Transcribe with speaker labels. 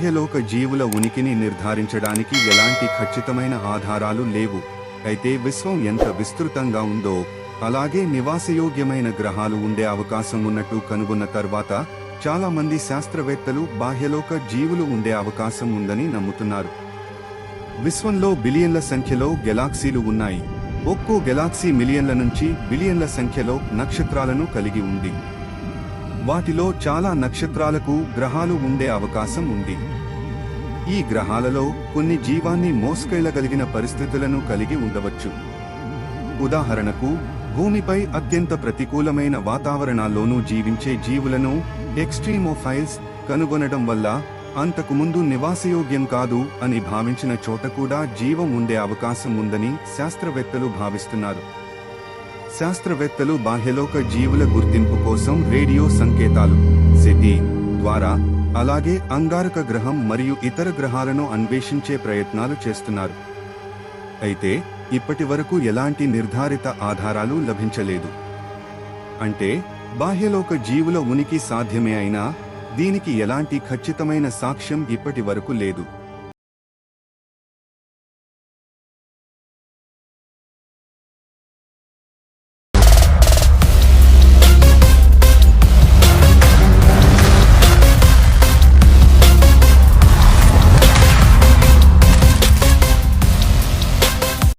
Speaker 1: బాహ్యలోక జీవుల ఉనికిని నిర్ధారించడానికి ఎలాంటి ఖచ్చితమైన ఆధారాలు లేవు. అయితే విశ్వం ఎంత విస్తృతంగా ఉందో అలాగే నివాసయోగ్యమైన గ్రహాలు ఉండే అవకాశం ఉన్నట్టు కనుగొన్న తర్వాత చాలా మంది శాస్త్రవేత్తలు బాహ్యలోక జీవులు ఉండే అవకాశం ఉందని నమ్ముతున్నారు. విశ్వంలో బిలియన్ల సంఖ్యలో గెలాక్సీలు ఉన్నాయి. ఒక్కో గెలాక్సీ మిలియన్ల నుంచి బిలియన్ల సంఖ్యలో నక్షత్రాలను కలిగి ఉంది. వాటిలో చాలా నక్షత్రాలకు గ్రహాలు ఉండే అవకాశం ఉంది. ఈ గ్రహాలలో కొన్ని జీవాన్ని మోసుకెళ్లగలిగిన పరిస్థితులను కలిగి ఉండవచ్చు. ఉదాహరణకు, భూమిపై అత్యంత ప్రతికూలమైన వాతావరణాల్లోనూ జీవించే జీవులను ఎక్స్ట్రీమోఫైల్స్ కనుగొనడం వల్ల అంతకుముందు నివాసయోగ్యం కాదు అని భావించిన చోట కూడా జీవం ఉండే అవకాశం ఉందని శాస్త్రవేత్తలు భావిస్తున్నారు. శాస్త్రవేత్తలు బాహ్యలోక జీవుల గుర్తింపు కోసం రేడియో సంకేతాలు SETI ద్వారా, అలాగే అంగారక గ్రహం మరియు ఇతర గ్రహాలను అన్వేషించే ప్రయత్నాలు చేస్తున్నారు. అయితే ఇప్పటి వరకు ఎలాంటి నిర్ధారిత ఆధారాలు లభించలేదు. అంటే బాహ్యలోక జీవుల ఉనికి సాధ్యమే అయినా దీనికి ఎలాంటి ఖచ్చితమైన సాక్ష్యం ఇప్పటి వరకు లేదు.